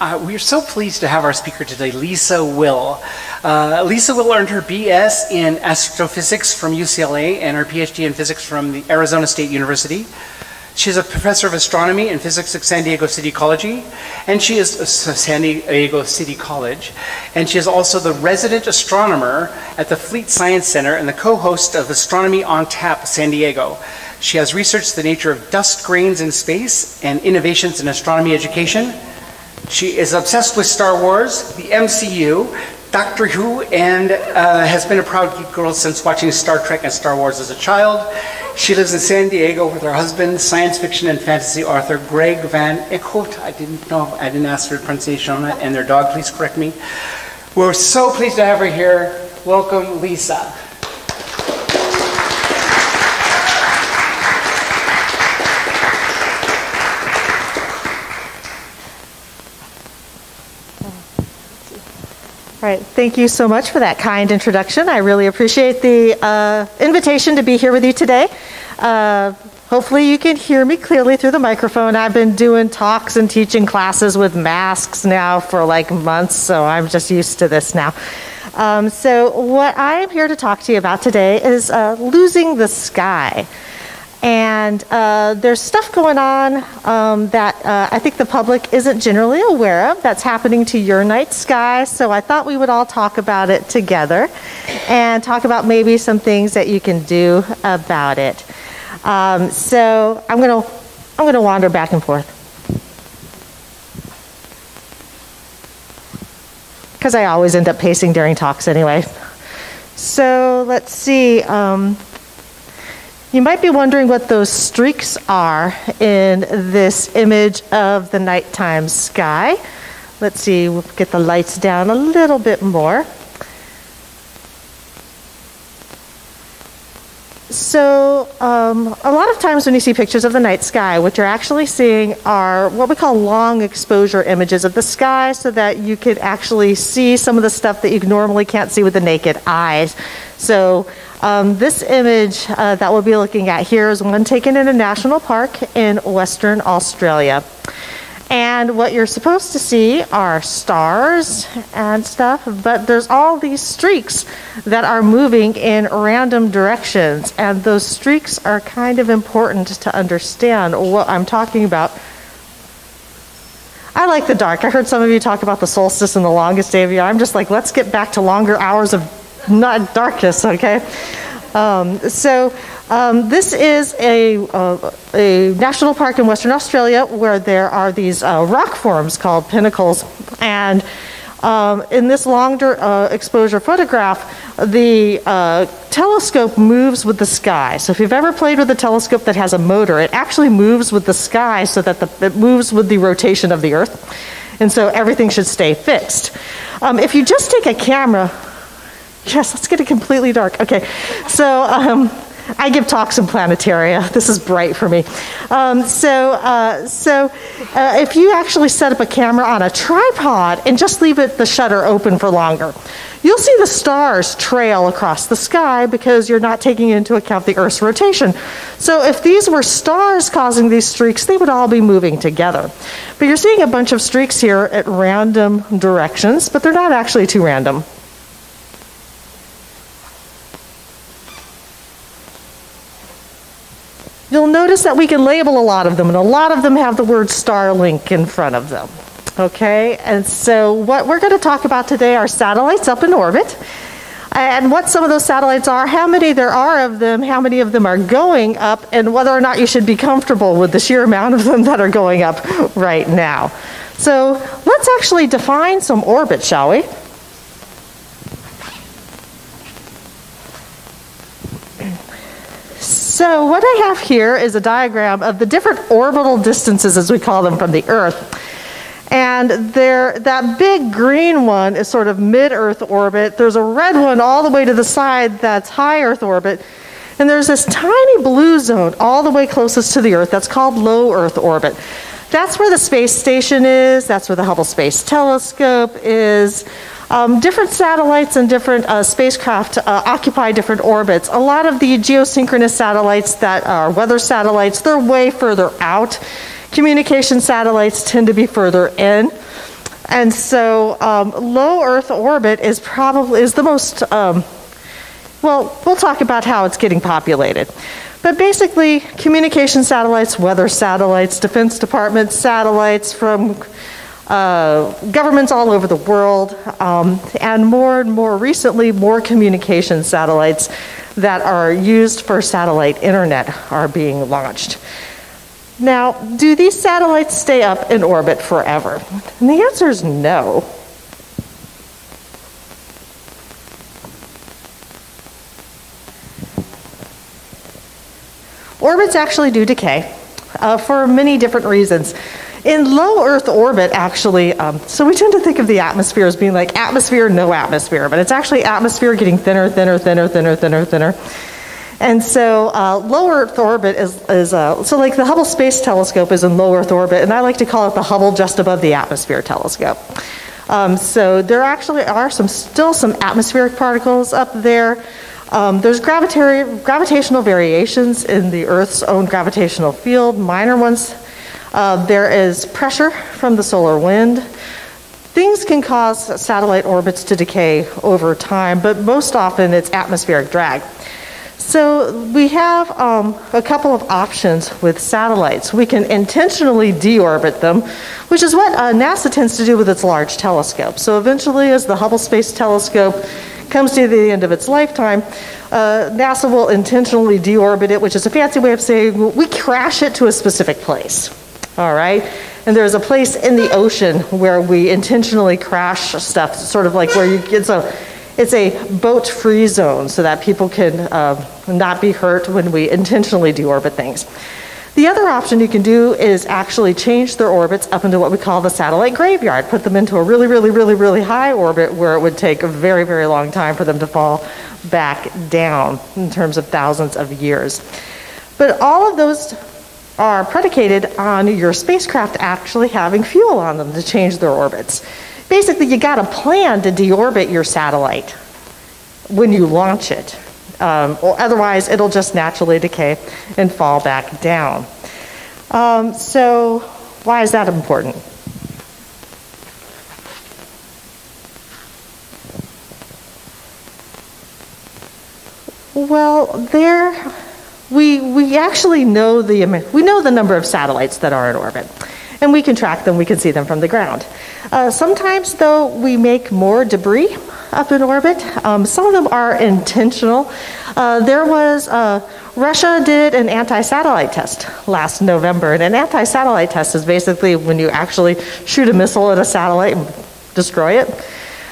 We are so pleased to have our speaker today, Lisa Will. Lisa Will earned her BS in astrophysics from UCLA and her PhD in physics from the Arizona State University. She is a professor of astronomy and physics at San Diego City College, and she is also the resident astronomer at the Fleet Science Center and the co-host of Astronomy on Tap San Diego. She has researched the nature of dust grains in space and innovations in astronomy education. She is obsessed with Star Wars, the MCU, Doctor Who, and has been a proud geek girl since watching Star Trek and Star Wars as a child. She lives in San Diego with her husband, science fiction and fantasy author Greg Van Eekhout. I didn't ask for the pronunciation on that, and their dog, please correct me. We're so pleased to have her here. Welcome, Lisa. All right, thank you so much for that kind introduction. I really appreciate the invitation to be here with you today. Hopefully you can hear me clearly through the microphone. I've been doing talks and teaching classes with masks now for like months, so I'm just used to this now. So what I'm here to talk to you about today is losing the sky. And there's stuff going on that I think the public isn't generally aware of that's happening to your night sky. So I thought we would all talk about it together and talk about maybe some things that you can do about it. So I'm gonna wander back and forth because I always end up pacing during talks anyway. So let's see. You might be wondering what those streaks are in this image of the nighttime sky. Let's see, we'll get the lights down a little bit more. So a lot of times when you see pictures of the night sky, what you're actually seeing are what we call long exposure images of the sky so that you could actually see some of the stuff that you normally can't see with the naked eyes. So this image that we'll be looking at here is one taken in a national park in Western Australia. And what you're supposed to see are stars and stuff, but there's all these streaks that are moving in random directions. And those streaks are kind of important to understand what I'm talking about. I like the dark. I heard some of you talk about the solstice and the longest day of the year. I'm just like, let's get back to longer hours of not darkness, okay? This is a national park in Western Australia where there are these rock forms called pinnacles. And in this longer exposure photograph, the telescope moves with the sky. So if you've ever played with a telescope that has a motor, it actually moves with the sky so that it moves with the rotation of the Earth. And so everything should stay fixed. If you just take a camera, yes, let's get it completely dark. Okay, so I give talks in planetaria. This is bright for me. If you actually set up a camera on a tripod and just leave the shutter open for longer, you'll see the stars trail across the sky because you're not taking into account the Earth's rotation. So if these were stars causing these streaks, they would all be moving together. But you're seeing a bunch of streaks here at random directions, but they're not actually too random. You'll notice that we can label a lot of them, and a lot of them have the word Starlink in front of them. Okay, and so what we're going to talk about today are satellites up in orbit, and what some of those satellites are, how many there are of them, how many of them are going up, and whether or not you should be comfortable with the sheer amount of them that are going up right now. So let's actually define some orbit, shall we? So what I have here is a diagram of the different orbital distances, as we call them, from the Earth. And that big green one is sort of mid-Earth orbit. There's a red one all the way to the side that's high Earth orbit. And there's this tiny blue zone all the way closest to the Earth that's called low Earth orbit. That's where the space station is. That's where the Hubble Space Telescope is. Different satellites and different spacecraft occupy different orbits. A lot of the geosynchronous satellites that are weather satellites, they're way further out. Communication satellites tend to be further in. And so low Earth orbit is the most, well, we'll talk about how it's getting populated. But basically, communication satellites, weather satellites, Defense Department satellites from governments all over the world, and more recently, more communication satellites that are used for satellite internet are being launched. Now, do these satellites stay up in orbit forever? And the answer is no. Orbits actually do decay for many different reasons. In low Earth orbit, actually, so we tend to think of the atmosphere as being like atmosphere, no atmosphere, but it's actually atmosphere getting thinner, thinner, thinner, thinner, thinner, thinner. And so low Earth orbit is so like the Hubble Space Telescope is in low Earth orbit, and I like to call it the Hubble just above the atmosphere telescope. So there actually are still some atmospheric particles up there. There's gravitational variations in the Earth's own gravitational field, minor ones. There is pressure from the solar wind. Things can cause satellite orbits to decay over time, but most often it's atmospheric drag. So we have a couple of options with satellites. We can intentionally deorbit them, which is what NASA tends to do with its large telescope. So eventually, as the Hubble Space Telescope comes to the end of its lifetime, NASA will intentionally deorbit it, which is a fancy way of saying we crash it to a specific place. All right? And there's a place in the ocean where we intentionally crash stuff, sort of like where it's a boat-free zone so that people can not be hurt when we intentionally deorbit things. The other option you can do is actually change their orbits up into what we call the satellite graveyard, put them into a really, really, really, really high orbit where it would take a very, very long time for them to fall back down in terms of thousands of years. But all of those are predicated on your spacecraft actually having fuel on them to change their orbits. Basically, you got a plan to deorbit your satellite when you launch it. Or otherwise, it'll just naturally decay and fall back down. So why is that important? Well, we actually know the number of satellites that are in orbit. And we can track them, we can see them from the ground. Sometimes, though, we make more debris up in orbit. Some of them are intentional. Russia did an anti-satellite test last November, and an anti-satellite test is basically when you actually shoot a missile at a satellite and destroy it.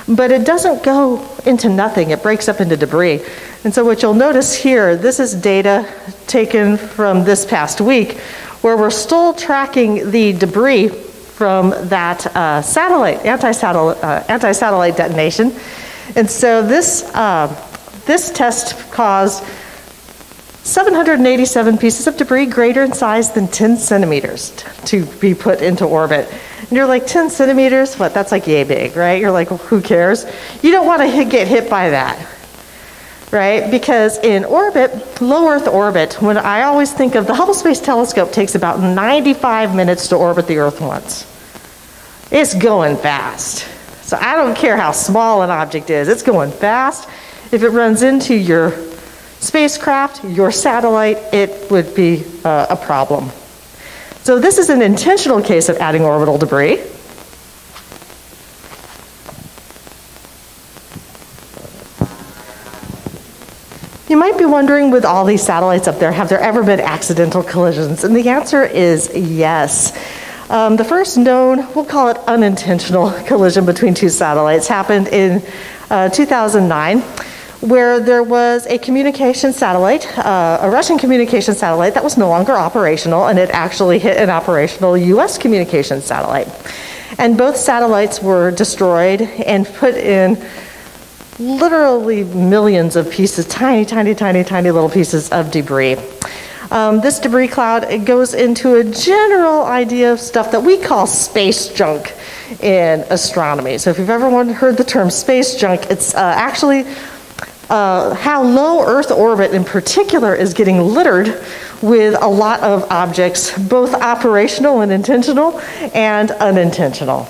But it doesn't go into nothing, it breaks up into debris. And so what you'll notice here, this is data taken from this past week, where we're still tracking the debris from that anti-satellite detonation. And so this test caused 787 pieces of debris greater in size than 10 centimeters to be put into orbit. And you're like, 10 centimeters? What, that's like yay big, right? You're like, well, who cares? You don't want to get hit by that. Right? Because in orbit, low Earth orbit, when I always think of the Hubble Space Telescope takes about 95 minutes to orbit the Earth once. It's going fast. So I don't care how small an object is, it's going fast. If it runs into your spacecraft, your satellite, it would be a problem. So this is an intentional case of adding orbital debris. You might be wondering, with all these satellites up there, have there ever been accidental collisions? And the answer is yes. The first known, we'll call it unintentional, collision between two satellites happened in 2009, where there was a communication satellite, a Russian communication satellite that was no longer operational, and it actually hit an operational US communication satellite. And both satellites were destroyed and put in literally millions of pieces, tiny, tiny, tiny, tiny little pieces of debris. This debris cloud, it goes into a general idea of stuff that we call space junk in astronomy. So if you've ever heard the term space junk, it's actually how low Earth orbit in particular is getting littered with a lot of objects, both operational and intentional and unintentional.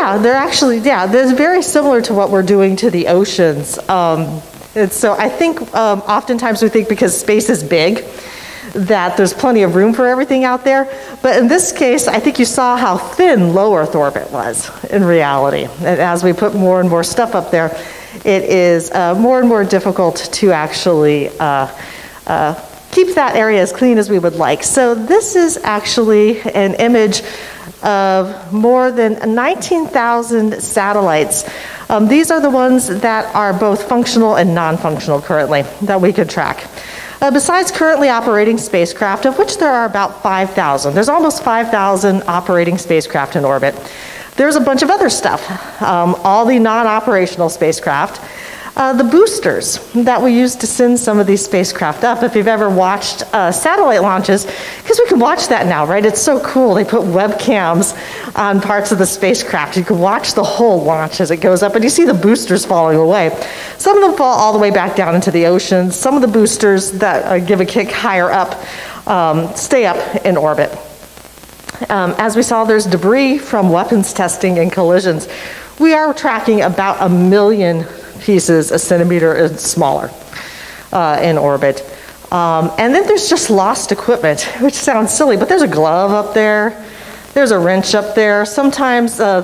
Yeah, they're actually, they're very similar to what we're doing to the oceans. And so I think oftentimes we think because space is big, that there's plenty of room for everything out there. But in this case, I think you saw how thin low Earth orbit was in reality. And as we put more and more stuff up there, it is more and more difficult to actually keep that area as clean as we would like. So this is actually an image of more than 19,000 satellites. These are the ones that are both functional and non-functional currently that we could track. Besides currently operating spacecraft, of which there are about 5,000, there's almost 5,000 operating spacecraft in orbit. There's a bunch of other stuff, all the non-operational spacecraft. The boosters that we use to send some of these spacecraft up. If you've ever watched satellite launches, because we can watch that now, right? It's so cool. They put webcams on parts of the spacecraft. You can watch the whole launch as it goes up, and you see the boosters falling away. Some of them fall all the way back down into the ocean. Some of the boosters that give a kick higher up stay up in orbit. As we saw, there's debris from weapons testing and collisions. We are tracking about 1 million pieces a centimeter and smaller in orbit. And then there's just lost equipment, which sounds silly, but there's a glove up there. There's a wrench up there. Sometimes the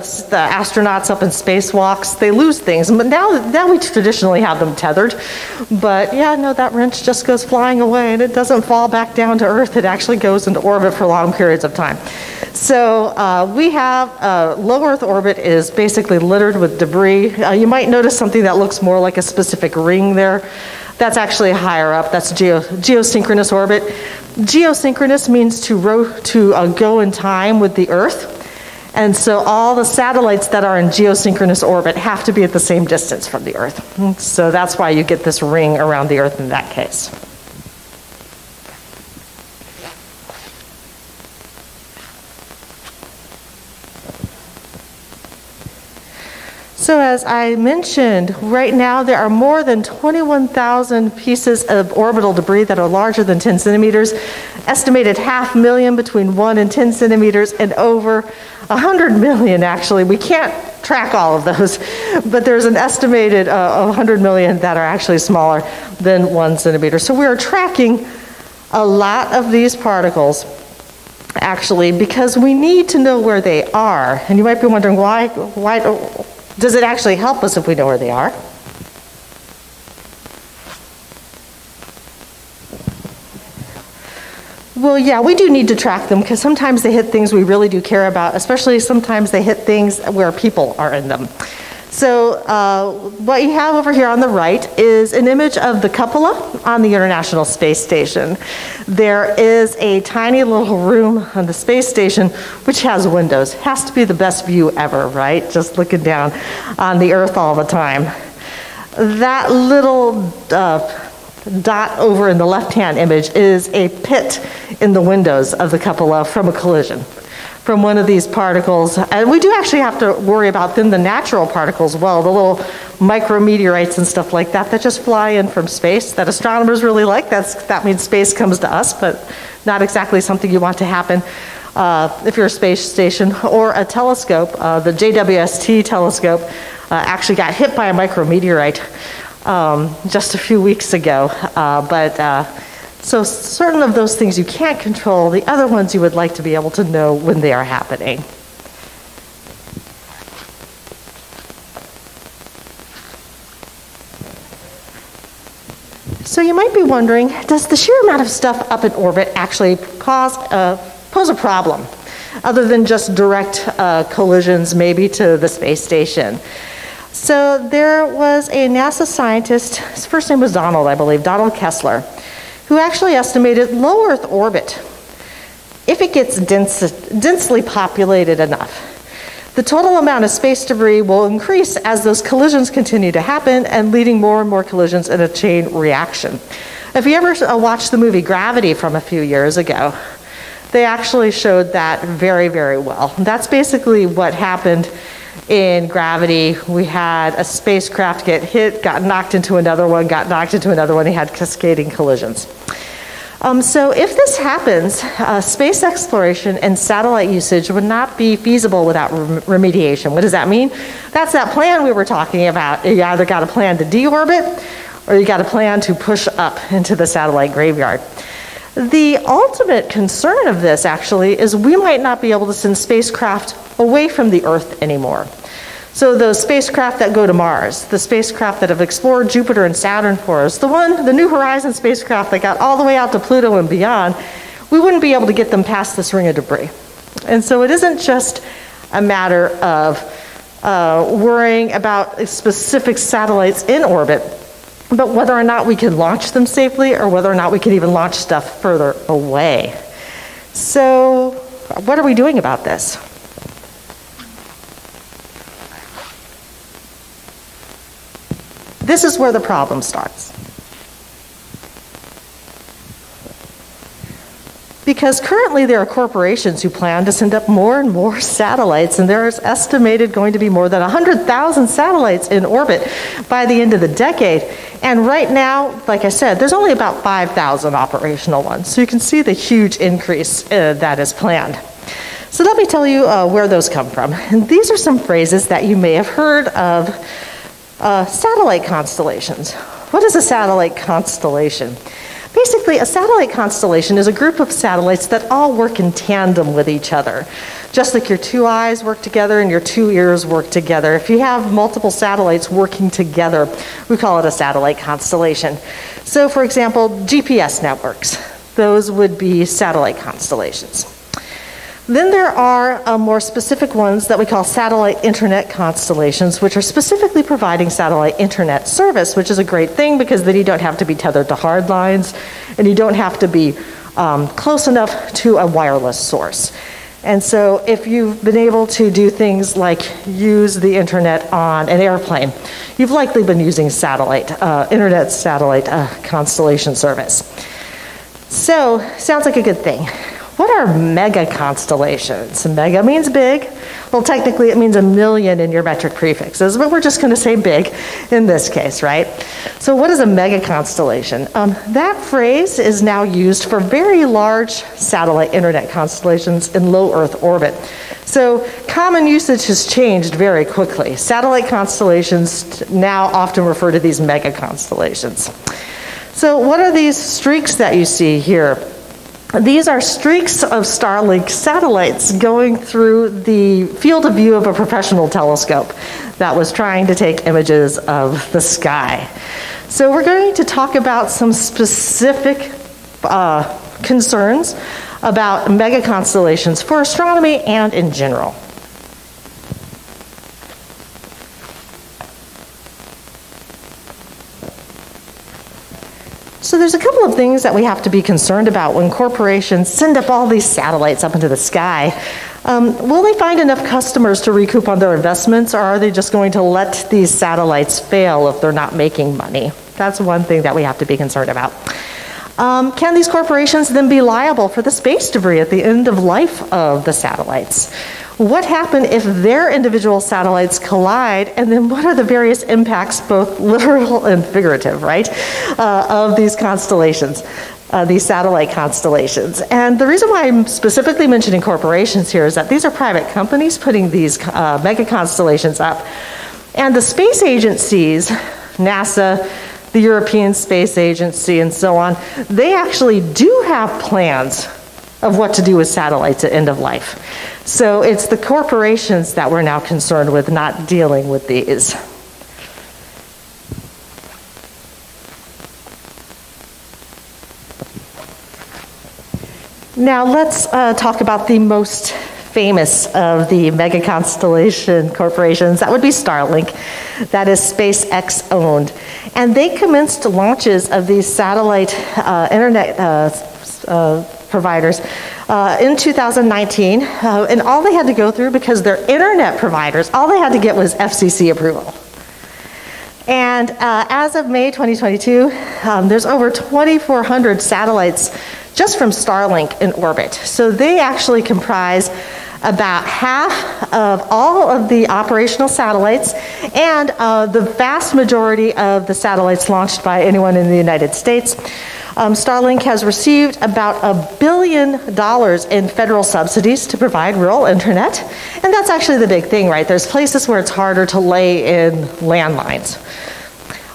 astronauts up in spacewalks, they lose things. But now we traditionally have them tethered. But yeah, no, that wrench just goes flying away and it doesn't fall back down to Earth. It actually goes into orbit for long periods of time. So we have low Earth orbit is basically littered with debris. You might notice something that looks more like a specific ring there. That's actually higher up. That's geosynchronous orbit. Geosynchronous means to go in time with the Earth. And so all the satellites that are in geosynchronous orbit have to be at the same distance from the Earth. So that's why you get this ring around the Earth in that case. So as I mentioned, right now there are more than 21,000 pieces of orbital debris that are larger than 10 centimeters, estimated 500,000 between 1 and 10 centimeters, and over 100 million actually. We can't track all of those, but there's an estimated 100 million that are actually smaller than 1 centimeter. So we are tracking a lot of these particles actually because we need to know where they are. And you might be wondering why does it actually help us if we know where they are? Well, yeah, we do need to track them because sometimes they hit things we really do care about, especially sometimes they hit things where people are in them. So what you have over here on the right is an image of the cupola on the International Space Station. There is a tiny little room on the space station which has windows. Has to be the best view ever, right? Just looking down on the Earth all the time. That little dot over in the left-hand image is a pit in the windows of the cupola from a collision from one of these particles. And we do actually have to worry about then the natural particles, well, the little micrometeorites and stuff like that that just fly in from space that astronomers really like. That means space comes to us, but not exactly something you want to happen if you're a space station or a telescope. The JWST telescope actually got hit by a micrometeorite just a few weeks ago. So certain of those things you can't control, the other ones you would like to be able to know when they are happening. So you might be wondering, does the sheer amount of stuff up in orbit actually pose a problem, other than just direct collisions maybe to the space station? So there was a NASA scientist, his first name was Donald, I believe, Donald Kessler, who actually estimated low Earth orbit, if it gets densely populated enough, the total amount of space debris will increase as those collisions continue to happen and leading more and more collisions in a chain reaction. If you ever watched the movie Gravity from a few years ago, they actually showed that very, very well. That's basically what happened in Gravity. We had a spacecraft get hit, got knocked into another one, got knocked into another one. They had cascading collisions. So if this happens, space exploration and satellite usage would not be feasible without remediation. What does that mean? That's that plan we were talking about. You either got a plan to deorbit, or you got a plan to push up into the satellite graveyard. The ultimate concern of this, actually, is we might not be able to send spacecraft away from the Earth anymore. So those spacecraft that go to Mars, the spacecraft that have explored Jupiter and Saturn for us, the New Horizons spacecraft that got all the way out to Pluto and beyond, we wouldn't be able to get them past this ring of debris. And so it isn't just a matter of worrying about specific satellites in orbit, but whether or not we can launch them safely or whether or not we can even launch stuff further away. So what are we doing about this? This is where the problem starts. Because currently there are corporations who plan to send up more and more satellites, and there's estimated going to be more than 100,000 satellites in orbit by the end of the decade. And right now, like I said, there's only about 5,000 operational ones. So you can see the huge increase that is planned. So let me tell you where those come from. And these are some phrases that you may have heard of. Satellite constellations. What is a satellite constellation? Basically, a satellite constellation is a group of satellites that all work in tandem with each other. Just like your two eyes work together and your two ears work together. If you have multiple satellites working together, we call it a satellite constellation. So, for example, GPS networks. Those would be satellite constellations. Then there are more specific ones that we call satellite internet constellations, which are specifically providing satellite internet service, which is a great thing because then you don't have to be tethered to hard lines and you don't have to be close enough to a wireless source. And so if you've been able to do things like use the internet on an airplane, you've likely been using internet satellite constellation service. So, sounds like a good thing. What are mega constellations? Mega means big. Well, technically it means 1,000,000 in your metric prefixes, but we're just going to say big in this case, right? So what is a mega constellation? That phrase is now used for very large satellite internet constellations in low Earth orbit. So common usage has changed very quickly. Satellite constellations now often refer to these mega constellations. So what are these streaks that you see here? These are streaks of Starlink satellites going through the field of view of a professional telescope that was trying to take images of the sky. So we're going to talk about some specific concerns about mega constellations for astronomy and in general. So there's a couple of things that we have to be concerned about when corporations send up all these satellites up into the sky. Will they find enough customers to recoup on their investments, or are they just going to let these satellites fail if they're not making money? That's one thing that we have to be concerned about. Can these corporations then be liable for the space debris at the end of life of the satellites? What happens if their individual satellites collide, and then what are the various impacts, both literal and figurative, right, of these constellations, these satellite constellations? And the reason why I'm specifically mentioning corporations here is that these are private companies putting these mega constellations up. And the space agencies, NASA, the European Space Agency, and so on, they actually do have plans of what to do with satellites at end of life. So it's the corporations that we're now concerned with, not dealing with these. Now let's talk about the most famous of the mega constellation corporations. That would be Starlink. That is SpaceX owned. And they commenced launches of these satellite internet providers in 2019, and all they had to go through, because they're internet providers, all they had to get was FCC approval. And as of May 2022, there's over 2,400 satellites just from Starlink in orbit. So they actually comprise about half of all of the operational satellites and the vast majority of the satellites launched by anyone in the United States. Starlink has received about $1 billion in federal subsidies to provide rural internet. And that's actually the big thing, right? There's places where it's harder to lay in landlines.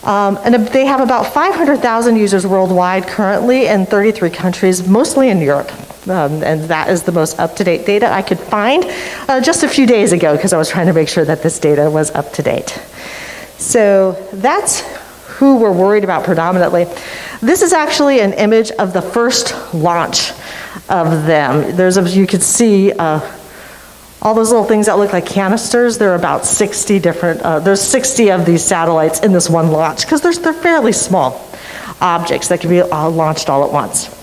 And they have about 500,000 users worldwide currently in 33 countries, mostly in Europe. And that is the most up-to-date data I could find just a few days ago, because I was trying to make sure that this data was up to date. So that's who we're worried about predominantly. This is actually an image of the first launch of them. You could see all those little things that look like canisters. There are about 60 different, there's 60 of these satellites in this one launch, because they're fairly small objects that can be launched all at once.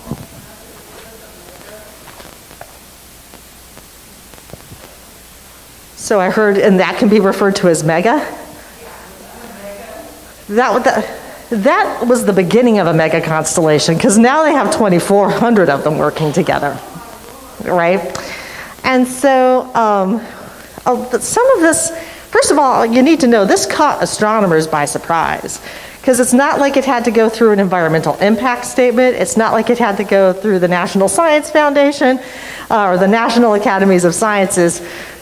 So I heard, and that can be referred to as mega. That was the beginning of a mega constellation, because now they have 2,400 of them working together, right? And so some of this, first of all, you need to know this caught astronomers by surprise, because it's not like it had to go through an environmental impact statement. It's not like it had to go through the National Science Foundation or the National Academies of Sciences.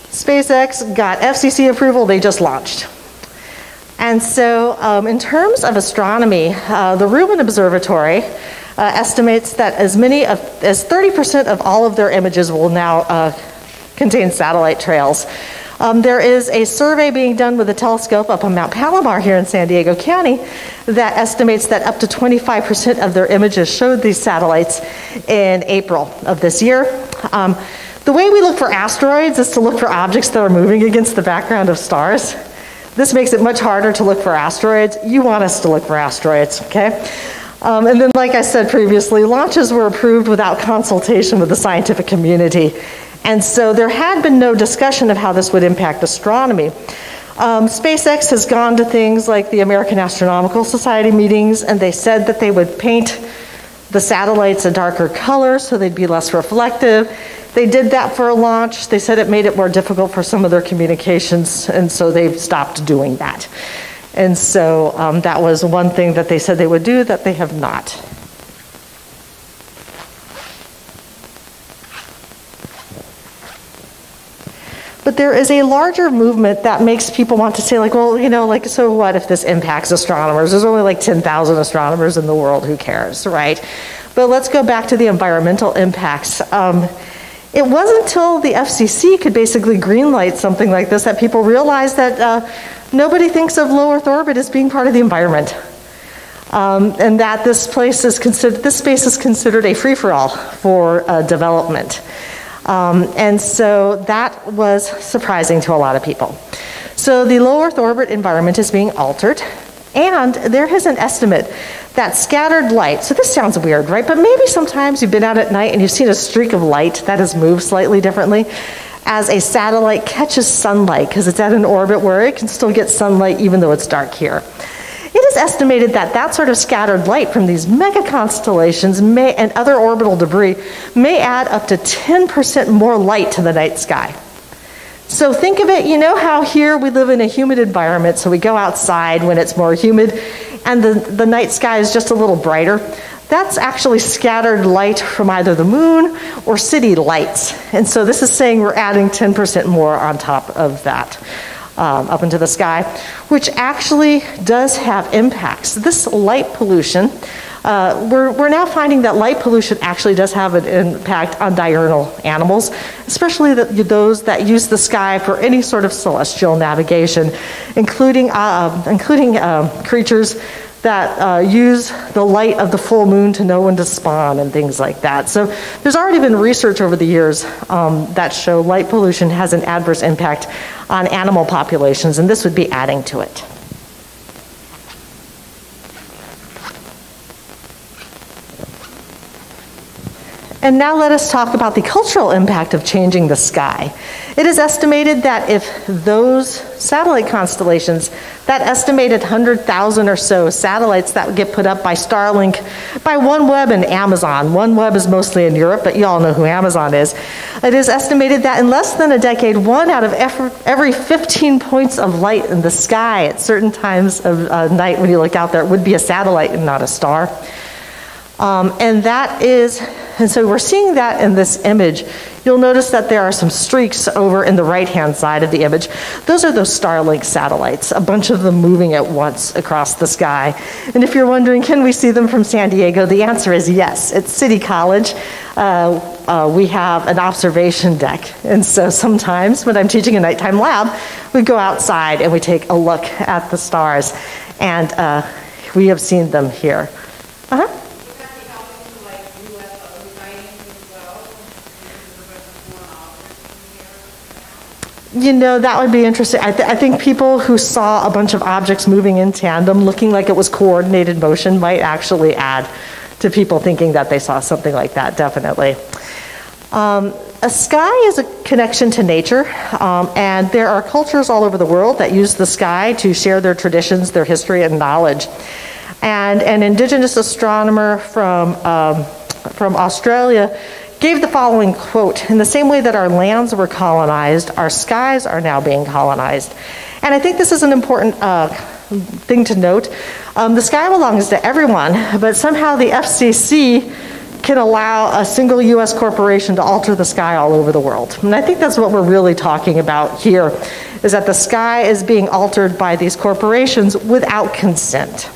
SpaceX got FCC approval, they just launched. And so in terms of astronomy, the Rubin Observatory estimates that as many as 30% of all of their images will now contain satellite trails. There is a survey being done with a telescope up on Mount Palomar here in San Diego County that estimates that up to 25% of their images showed these satellites in April of this year. The way we look for asteroids is to look for objects that are moving against the background of stars. This makes it much harder to look for asteroids. You want us to look for asteroids, okay? And then, like I said previously, launches were approved without consultation with the scientific community. And so there had been no discussion of how this would impact astronomy. SpaceX has gone to things like the American Astronomical Society meetings, and they said that they would paint the satellites a darker color so they'd be less reflective. They did that for a launch. They said it made it more difficult for some of their communications, and so they've stopped doing that. And so that was one thing that they said they would do that they have not. But there is a larger movement that makes people want to say, like, well, you know, like, so what if this impacts astronomers? There's only like 10,000 astronomers in the world, who cares, right? But let's go back to the environmental impacts. It wasn't until the FCC could basically greenlight something like this that people realized that nobody thinks of low Earth orbit as being part of the environment. And that this space is considered a free-for-all for development. And so that was surprising to a lot of people. So the low Earth orbit environment is being altered, and there is an estimate that scattered light, so this sounds weird, right? But maybe sometimes you've been out at night and you've seen a streak of light that has moved slightly differently as a satellite catches sunlight, because it's at an orbit where it can still get sunlight even though it's dark here. It is estimated that that sort of scattered light from these mega constellations and other orbital debris may add up to 10% more light to the night sky. So think of it, you know how here we live in a humid environment, so we go outside when it's more humid and the night sky is just a little brighter. That's actually scattered light from either the moon or city lights. And so this is saying we're adding 10% more on top of that. Up into the sky, which actually does have impacts. This light pollution, we're now finding that light pollution actually does have an impact on diurnal animals, especially those that use the sky for any sort of celestial navigation, including creatures that use the light of the full moon to know when to spawn and things like that. So there's already been research over the years that show light pollution has an adverse impact on animal populations, and this would be adding to it. And now let us talk about the cultural impact of changing the sky. It is estimated that if those satellite constellations, that estimated 100,000 or so satellites that would get put up by Starlink, by OneWeb and Amazon. OneWeb is mostly in Europe, but you all know who Amazon is. It is estimated that in less than a decade, 1 out of every 15 points of light in the sky at certain times of night when you look out there would be a satellite and not a star. And so we're seeing that in this image. You'll notice that there are some streaks over in the right-hand side of the image. Those are those Starlink satellites, a bunch of them moving at once across the sky. And if you're wondering, can we see them from San Diego? The answer is yes. At City College, we have an observation deck. And so sometimes when I'm teaching a nighttime lab, we go outside and we take a look at the stars. And we have seen them here. Uh-huh. You know, that would be interesting. I think people who saw a bunch of objects moving in tandem, looking like it was coordinated motion, might actually add to people thinking that they saw something like that, definitely. A sky is a connection to nature, and there are cultures all over the world that use the sky to share their traditions, their history, and knowledge. And an indigenous astronomer from Australia gave the following quote: "In the same way that our lands were colonized, our skies are now being colonized." And I think this is an important thing to note. The sky belongs to everyone, but somehow the FCC can allow a single US corporation to alter the sky all over the world. And I think that's what we're really talking about here, is that the sky is being altered by these corporations without consent.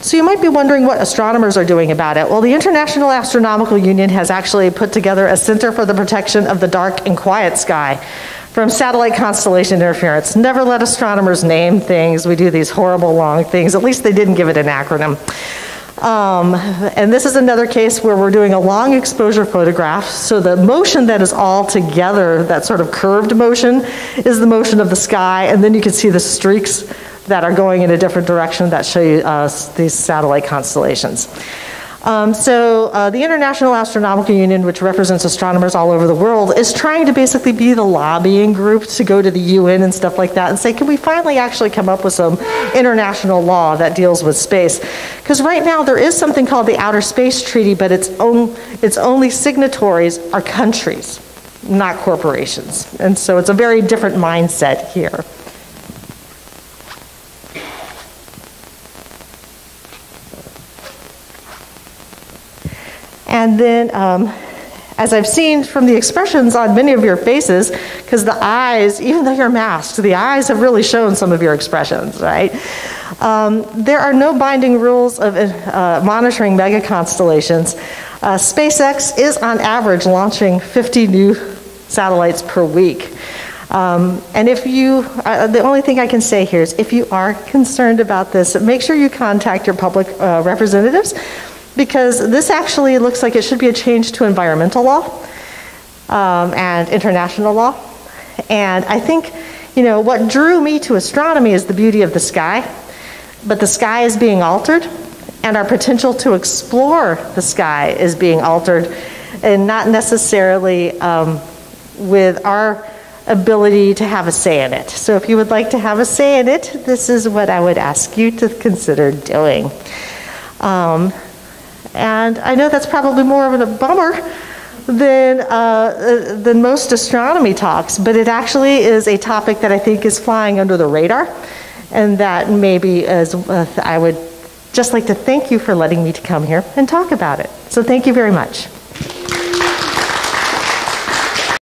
So you might be wondering what astronomers are doing about it. Well, the International Astronomical Union has actually put together a Center for the Protection of the Dark and Quiet Sky from satellite constellation interference. Never let astronomers name things. We do these horrible long things. At least they didn't give it an acronym. And this is another case where we're doing a long exposure photograph. So the motion that is all together, that sort of curved motion, is the motion of the sky. And then you can see the streaks that are going in a different direction that show you these satellite constellations. The International Astronomical Union, which represents astronomers all over the world, is trying to basically be the lobbying group to go to the UN and stuff like that and say, can we finally actually come up with some international law that deals with space? Because right now there is something called the Outer Space Treaty, but its only signatories are countries, not corporations. And so it's a very different mindset here. And then, as I've seen from the expressions on many of your faces, because the eyes, even though you're masked, the eyes have really shown some of your expressions, right? There are no binding rules of monitoring mega constellations. SpaceX is on average launching 50 new satellites per week. And if you, the only thing I can say here is if you are concerned about this, make sure you contact your public representatives, because this actually looks like it should be a change to environmental law and international law. And I think, you know, what drew me to astronomy is the beauty of the sky, but the sky is being altered, and our potential to explore the sky is being altered, and not necessarily with our ability to have a say in it. So if you would like to have a say in it, this is what I would ask you to consider doing. And I know that's probably more of a bummer than most astronomy talks, but it actually is a topic that I think is flying under the radar, and that maybe I would just like to thank you for letting me to come here and talk about it. So thank you very much.